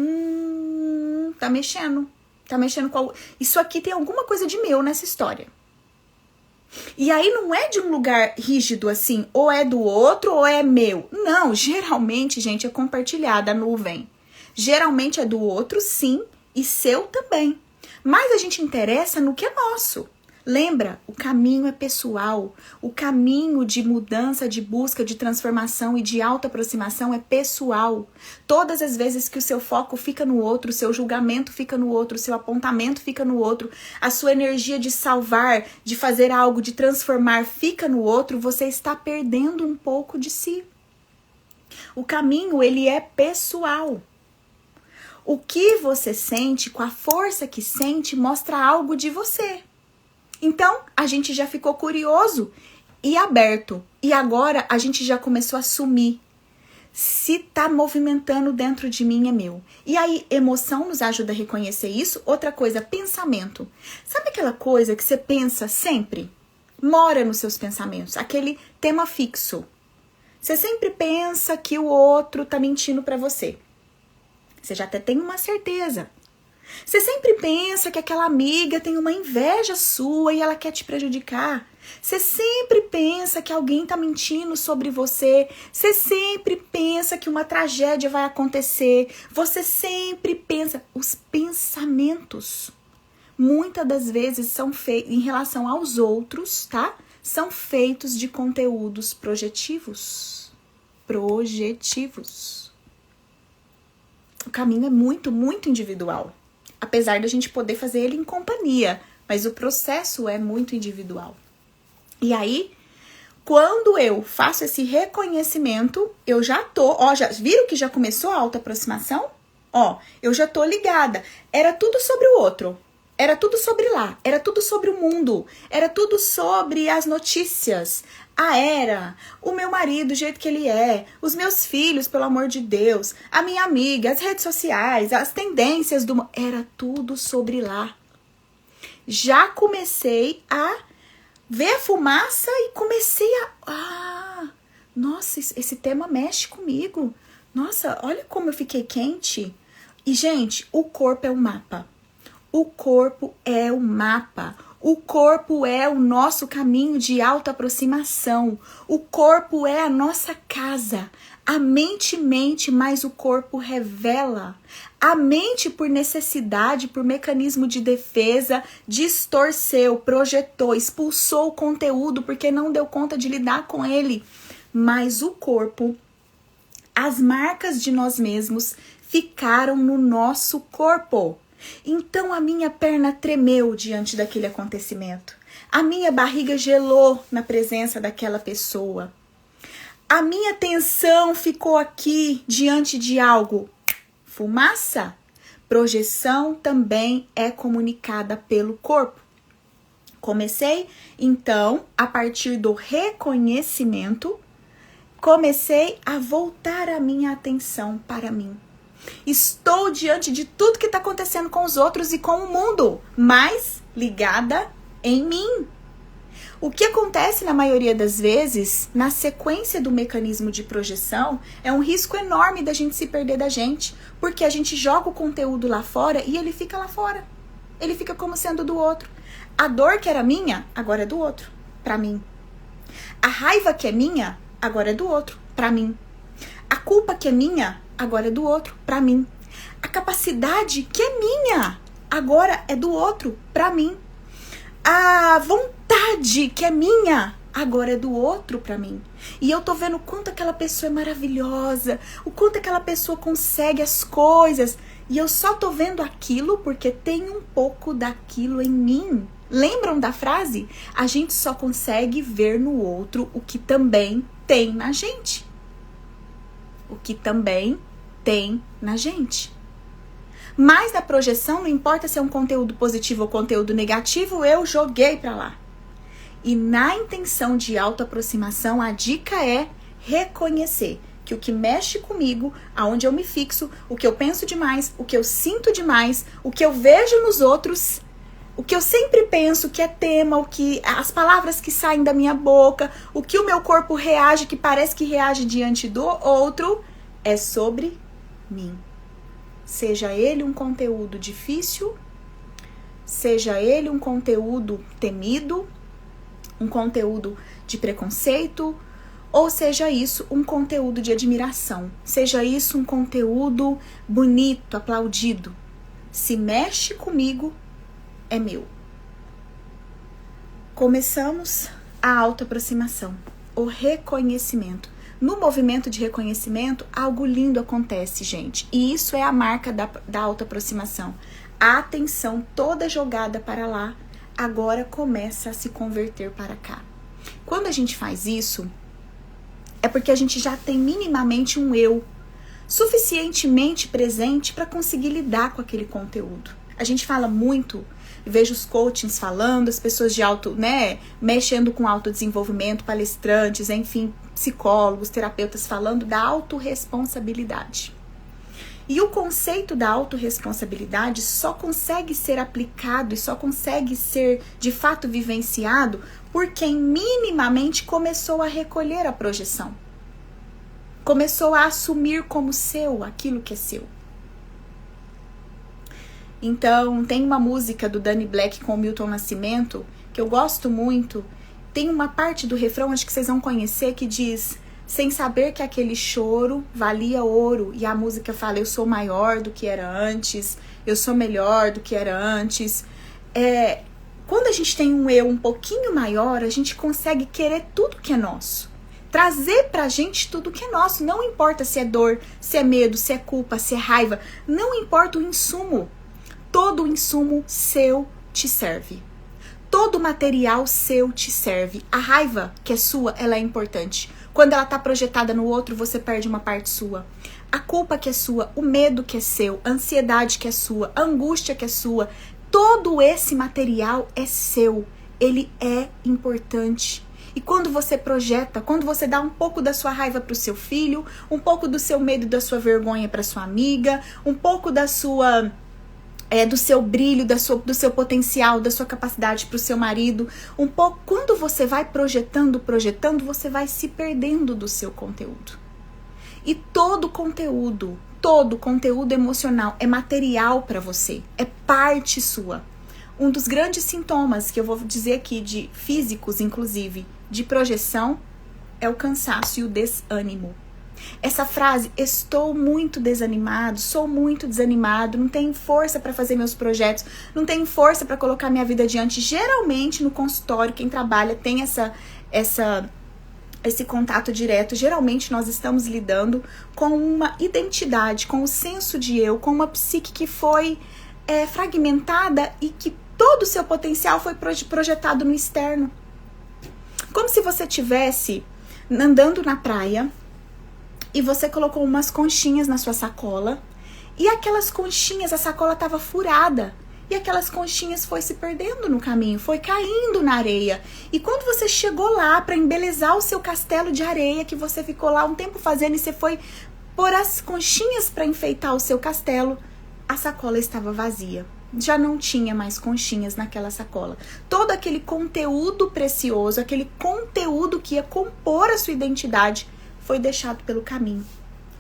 Tá mexendo. Tá mexendo com... Isso aqui tem alguma coisa de meu nessa história. E aí não é de um lugar rígido assim, ou é do outro ou é meu. Não, geralmente, gente, é compartilhada a nuvem. Geralmente é do outro, sim, e seu também. Mas a gente interessa no que é nosso. Lembra, o caminho é pessoal. O caminho de mudança, de busca, de transformação e de autoaproximação é pessoal. Todas as vezes que o seu foco fica no outro, o seu julgamento fica no outro, o seu apontamento fica no outro, a sua energia de salvar, de fazer algo, de transformar fica no outro, você está perdendo um pouco de si. O caminho, ele é pessoal. O que você sente, com a força que sente, mostra algo de você. Então, a gente já ficou curioso e aberto. E agora, a gente já começou a assumir. Se tá movimentando dentro de mim, é meu. E aí, emoção nos ajuda a reconhecer isso. Outra coisa, pensamento. Sabe aquela coisa que você pensa sempre? Mora nos seus pensamentos. Aquele tema fixo. Você sempre pensa que o outro tá mentindo pra você. Você já até tem uma certeza. Você sempre pensa que aquela amiga tem uma inveja sua e ela quer te prejudicar. Você sempre pensa que alguém tá mentindo sobre você. Você sempre pensa que uma tragédia vai acontecer. Você sempre pensa. Os pensamentos, muitas das vezes, são feitos em relação aos outros, tá? São feitos de conteúdos projetivos. O caminho é muito, muito individual. Apesar da gente poder fazer ele em companhia, mas o processo é muito individual. E aí, quando eu faço esse reconhecimento, eu já tô, já viram que já começou a autoaproximação? Eu já tô ligada. Era tudo sobre o outro. Era tudo sobre lá, era tudo sobre o mundo, era tudo sobre as notícias, a era, o meu marido, do jeito que ele é, os meus filhos, pelo amor de Deus, a minha amiga, as redes sociais, as tendências do mundo, era tudo sobre lá. Já comecei a ver a fumaça e comecei nossa, esse tema mexe comigo. Nossa, olha como eu fiquei quente. E, gente, o corpo é um mapa. O corpo é o mapa. O corpo é o nosso caminho de autoaproximação. O corpo é a nossa casa. A mente mente, mas o corpo revela. A mente, por necessidade, por mecanismo de defesa, distorceu, projetou, expulsou o conteúdo porque não deu conta de lidar com ele. Mas o corpo, as marcas de nós mesmos, ficaram no nosso corpo. Então a minha perna tremeu diante daquele acontecimento. A minha barriga gelou na presença daquela pessoa. A minha atenção ficou aqui diante de algo. Fumaça. Projeção também é comunicada pelo corpo. Comecei, então, a partir do reconhecimento, comecei a voltar a minha atenção para mim. Estou diante de tudo que está acontecendo com os outros e com o mundo, mas ligada em mim. O que acontece na maioria das vezes, na sequência do mecanismo de projeção, é um risco enorme da gente se perder da gente, porque a gente joga o conteúdo lá fora e ele fica lá fora. Ele fica como sendo do outro. A dor que era minha, agora é do outro, para mim. A raiva que é minha, agora é do outro, para mim. A culpa que é minha, agora é do outro, para mim. A capacidade que é minha, agora é do outro, para mim. A vontade que é minha, agora é do outro para mim. E eu tô vendo o quanto aquela pessoa é maravilhosa, o quanto aquela pessoa consegue as coisas. E eu só tô vendo aquilo porque tem um pouco daquilo em mim. Lembram da frase? A gente só consegue ver no outro o que também tem na gente. O que também tem na gente. Mas na projeção, não importa se é um conteúdo positivo ou conteúdo negativo, eu joguei pra lá. E na intenção de autoaproximação, a dica é reconhecer que o que mexe comigo, aonde eu me fixo, o que eu penso demais, o que eu sinto demais, o que eu vejo nos outros, o que eu sempre penso que é tema, as palavras que saem da minha boca, o que o meu corpo reage, que parece que reage diante do outro, é sobre mim. Seja ele um conteúdo difícil, seja ele um conteúdo temido, um conteúdo de preconceito, ou seja isso um conteúdo de admiração, seja isso um conteúdo bonito, aplaudido. Se mexe comigo, é meu. Começamos a autoaproximação, o reconhecimento. No movimento de reconhecimento, algo lindo acontece, gente. E isso é a marca da autoaproximação. A atenção toda jogada para lá, agora começa a se converter para cá. Quando a gente faz isso, é porque a gente já tem minimamente um eu suficientemente presente para conseguir lidar com aquele conteúdo. A gente fala muito, vejo os coachings falando, as pessoas de mexendo com autodesenvolvimento, palestrantes, enfim, psicólogos, terapeutas falando da autorresponsabilidade. E o conceito da autorresponsabilidade só consegue ser aplicado e só consegue ser, de fato, vivenciado por quem minimamente começou a recolher a projeção. Começou a assumir como seu aquilo que é seu. Então, tem uma música do Danny Black com o Milton Nascimento, que eu gosto muito. Tem uma parte do refrão, acho que vocês vão conhecer, que diz: sem saber que aquele choro valia ouro. E a música fala: eu sou maior do que era antes, eu sou melhor do que era antes. Quando a gente tem um eu um pouquinho maior, a gente consegue querer tudo que é nosso. Trazer pra gente tudo que é nosso. Não importa se é dor, se é medo, se é culpa, se é raiva. Não importa o insumo. Todo o insumo seu te serve. Todo material seu te serve. A raiva que é sua, ela é importante. Quando ela tá projetada no outro, você perde uma parte sua. A culpa que é sua, o medo que é seu, a ansiedade que é sua, a angústia que é sua, todo esse material é seu. Ele é importante. E quando você projeta, quando você dá um pouco da sua raiva para o seu filho, um pouco do seu medo e da sua vergonha para sua amiga, um pouco da sua do seu brilho, do seu potencial, da sua capacidade para o seu marido, um pouco, quando você vai projetando, você vai se perdendo do seu conteúdo. E todo conteúdo emocional é material para você, é parte sua. Um dos grandes sintomas que eu vou dizer aqui, de físicos inclusive, de projeção, é o cansaço e o desânimo. Essa frase, estou muito desanimado, sou muito desanimado, não tenho força para fazer meus projetos, não tenho força para colocar minha vida adiante. Geralmente no consultório, quem trabalha tem esse contato direto. Geralmente nós estamos lidando com uma identidade, com o senso de eu, com uma psique que foi fragmentada e que todo o seu potencial foi projetado no externo. Como se você estivesse andando na praia e você colocou umas conchinhas na sua sacola e aquelas conchinhas, a sacola estava furada e aquelas conchinhas foi se perdendo no caminho, foi caindo na areia. E quando você chegou lá para embelezar o seu castelo de areia, que você ficou lá um tempo fazendo e você foi pôr as conchinhas para enfeitar o seu castelo, a sacola estava vazia. Já não tinha mais conchinhas naquela sacola. Todo aquele conteúdo precioso, aquele conteúdo que ia compor a sua identidade, foi deixado pelo caminho,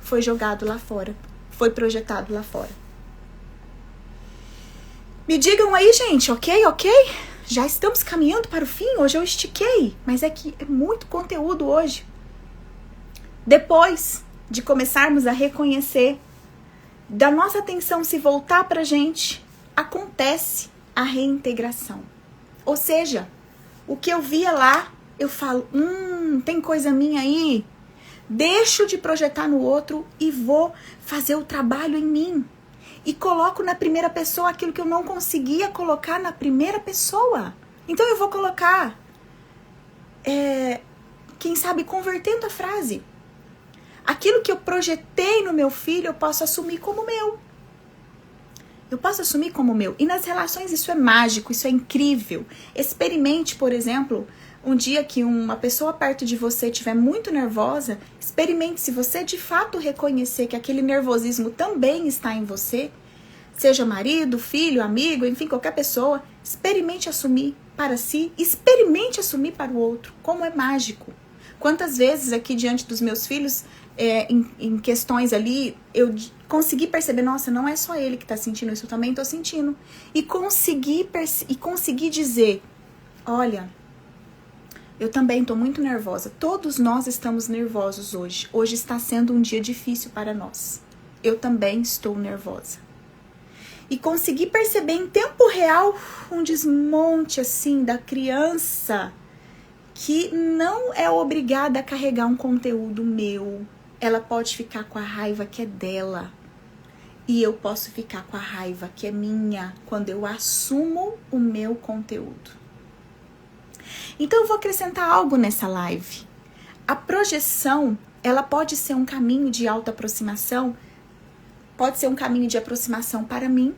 foi jogado lá fora, foi projetado lá fora. Me digam aí, gente, ok? Já estamos caminhando para o fim, hoje eu estiquei, mas é que é muito conteúdo hoje. Depois de começarmos a reconhecer, da nossa atenção se voltar para a gente, acontece a reintegração. Ou seja, o que eu via lá, eu falo, tem coisa minha aí. Deixo de projetar no outro e vou fazer o trabalho em mim. E coloco na primeira pessoa aquilo que eu não conseguia colocar na primeira pessoa. Então eu vou colocar, quem sabe, convertendo a frase. Aquilo que eu projetei no meu filho, eu posso assumir como meu. Eu posso assumir como meu. E nas relações isso é mágico, isso é incrível. Experimente, por exemplo, um dia que uma pessoa perto de você estiver muito nervosa, experimente, se você de fato reconhecer que aquele nervosismo também está em você, seja marido, filho, amigo, enfim, qualquer pessoa, experimente assumir para si, experimente assumir para o outro, como é mágico. Quantas vezes aqui diante dos meus filhos, em questões ali, eu consegui perceber, nossa, não é só ele que está sentindo isso, eu também estou sentindo. E consegui dizer, olha, eu também estou muito nervosa. Todos nós estamos nervosos hoje. Hoje está sendo um dia difícil para nós. Eu também estou nervosa. E consegui perceber em tempo real um desmonte assim da criança que não é obrigada a carregar um conteúdo meu. Ela pode ficar com a raiva que é dela. E eu posso ficar com a raiva que é minha quando eu assumo o meu conteúdo. Então eu vou acrescentar algo nessa live. A projeção, ela pode ser um caminho de autoaproximação, pode ser um caminho de aproximação para mim,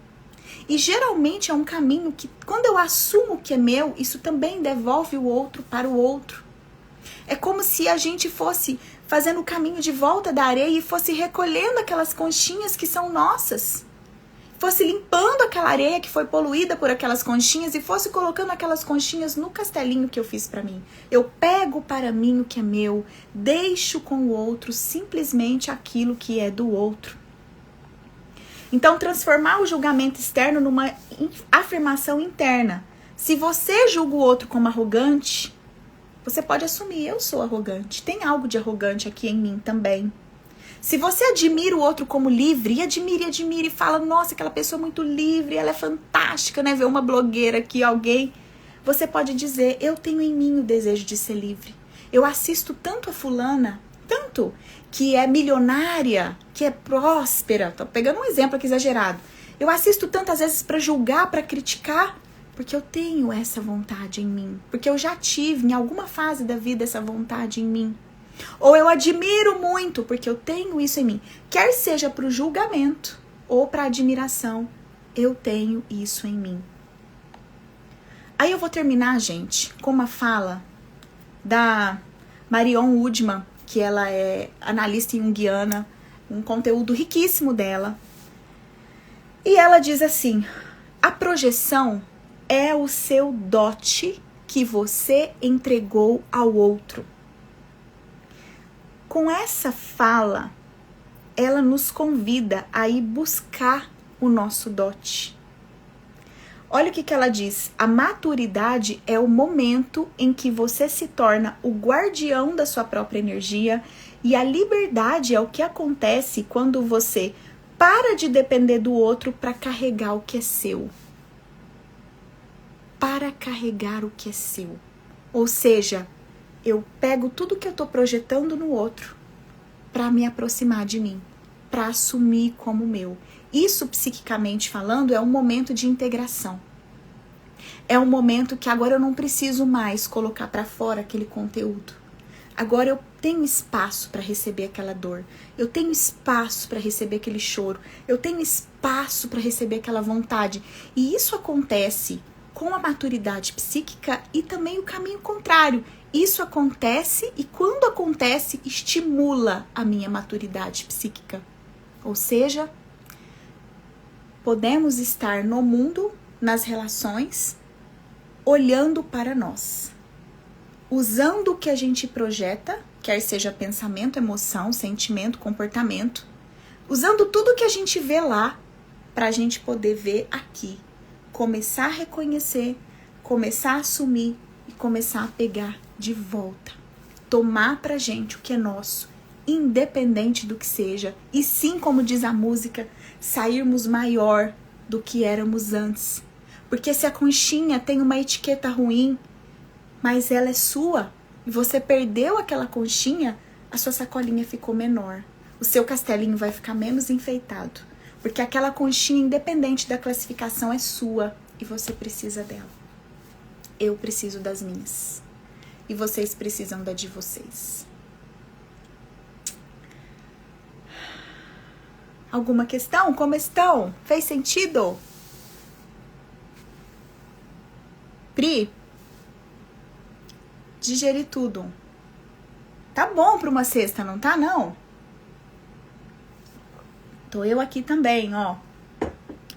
e geralmente é um caminho que, quando eu assumo o que é meu, isso também devolve o outro para o outro. É como se a gente fosse fazendo o caminho de volta da areia e fosse recolhendo aquelas conchinhas que são nossas. Fosse limpando aquela areia que foi poluída por aquelas conchinhas e fosse colocando aquelas conchinhas no castelinho que eu fiz para mim. Eu pego para mim o que é meu, deixo com o outro simplesmente aquilo que é do outro. Então, transformar o julgamento externo numa afirmação interna. Se você julga o outro como arrogante, você pode assumir, eu sou arrogante. Tem algo de arrogante aqui em mim também. Se você admira o outro como livre, e admira e fala, nossa, aquela pessoa é muito livre, ela é fantástica, né? Ver uma blogueira aqui, alguém, você pode dizer, eu tenho em mim o desejo de ser livre. Eu assisto tanto a fulana, tanto, que é milionária, que é próspera. Tô pegando um exemplo aqui exagerado. Eu assisto tantas vezes para julgar, para criticar, porque eu tenho essa vontade em mim, porque eu já tive em alguma fase da vida essa vontade em mim. Ou eu admiro muito, porque eu tenho isso em mim. Quer seja para o julgamento ou para a admiração, eu tenho isso em mim. Aí eu vou terminar, gente, com uma fala da Marion Woodman, que ela é analista junguiana, um conteúdo riquíssimo dela. E ela diz assim: a projeção é o seu dote que você entregou ao outro. Com essa fala, ela nos convida a ir buscar o nosso dote. Olha o que ela diz: a maturidade é o momento em que você se torna o guardião da sua própria energia, e a liberdade é o que acontece quando você para de depender do outro para carregar o que é seu. Para carregar o que é seu. Ou seja, eu pego tudo que eu estou projetando no outro para me aproximar de mim, para assumir como meu. Isso, psiquicamente falando, é um momento de integração. É um momento que agora eu não preciso mais colocar para fora aquele conteúdo. Agora eu tenho espaço para receber aquela dor. Eu tenho espaço para receber aquele choro. Eu tenho espaço para receber aquela vontade. E isso acontece com a maturidade psíquica e também o caminho contrário. Isso acontece e quando acontece, estimula a minha maturidade psíquica. Ou seja, podemos estar no mundo, nas relações, olhando para nós. Usando o que a gente projeta, quer seja pensamento, emoção, sentimento, comportamento. Usando tudo que a gente vê lá, para a gente poder ver aqui. Começar a reconhecer, começar a assumir e começar a pegar de volta. Tomar pra gente o que é nosso, independente do que seja. E sim, como diz a música, sairmos maior do que éramos antes. Porque se a conchinha tem uma etiqueta ruim, mas ela é sua, e você perdeu aquela conchinha, a sua sacolinha ficou menor. O seu castelinho vai ficar menos enfeitado. Porque aquela conchinha, independente da classificação, é sua e você precisa dela. Eu preciso das minhas. E vocês precisam da de vocês. Alguma questão? Como estão? Fez sentido? Pri? Digeri tudo. Tá bom para uma sexta, não tá, não? Tô eu aqui também, ó,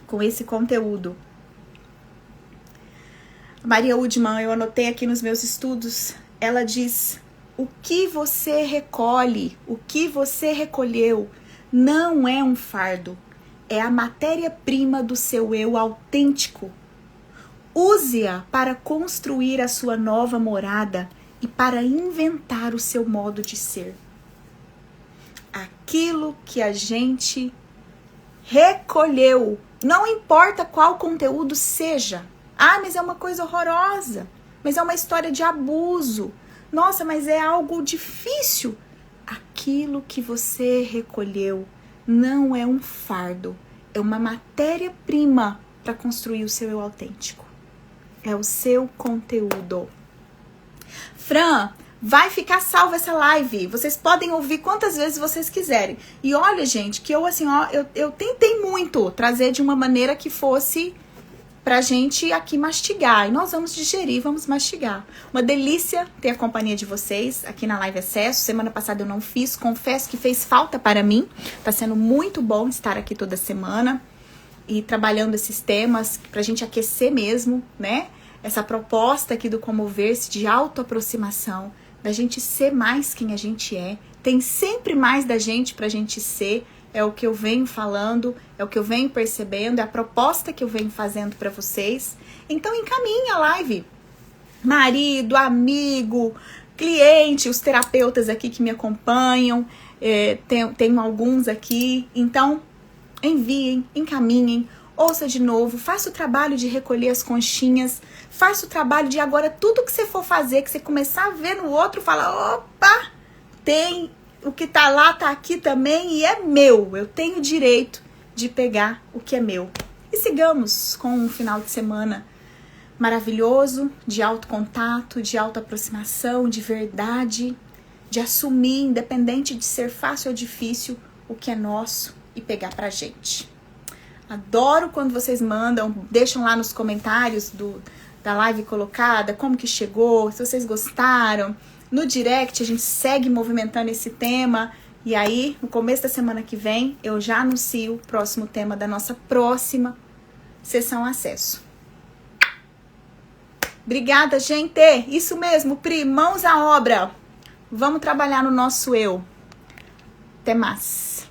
com esse conteúdo. Maria Woodman, eu anotei aqui nos meus estudos, ela diz: o que você recolhe, o que você recolheu, não é um fardo, é a matéria-prima do seu eu autêntico. Use-a para construir a sua nova morada e para inventar o seu modo de ser. Aquilo que a gente recolheu, não importa qual conteúdo seja. Ah, mas é uma coisa horrorosa, mas é uma história de abuso. Nossa, mas é algo difícil. Aquilo que você recolheu não é um fardo, é uma matéria-prima para construir o seu eu autêntico. É o seu conteúdo. Fran, vai ficar salva essa live. Vocês podem ouvir quantas vezes vocês quiserem. E olha, gente, que eu assim, ó, eu tentei muito trazer de uma maneira que fosse pra gente aqui mastigar. E nós vamos digerir, vamos mastigar. Uma delícia ter a companhia de vocês aqui na Live Acesso. Semana passada eu não fiz, confesso que fez falta para mim. Tá sendo muito bom estar aqui toda semana e trabalhando esses temas pra gente aquecer mesmo, né? Essa proposta aqui do Comover-se de autoaproximação, da gente ser mais quem a gente é. Tem sempre mais da gente pra gente ser. É o que eu venho falando, é o que eu venho percebendo, é a proposta que eu venho fazendo pra vocês. Então encaminhe a live. Marido, amigo, cliente, os terapeutas aqui que me acompanham, tenho alguns aqui. Então enviem, encaminhem, ouça de novo, faça o trabalho de recolher as conchinhas, faça o trabalho de agora tudo que você for fazer, que você começar a ver no outro, fala, opa, tem... O que tá lá, tá aqui também e é meu. Eu tenho o direito de pegar o que é meu. E sigamos com um final de semana maravilhoso de autocontato, de autoaproximação, de verdade, de assumir, independente de ser fácil ou difícil, o que é nosso e pegar pra gente. Adoro quando vocês mandam, deixam lá nos comentários da live colocada, como que chegou, se vocês gostaram. No direct a gente segue movimentando esse tema. E aí, no começo da semana que vem, eu já anuncio o próximo tema da nossa próxima sessão acesso. Obrigada, gente! Isso mesmo, Pri, mãos à obra! Vamos trabalhar no nosso eu. Até mais!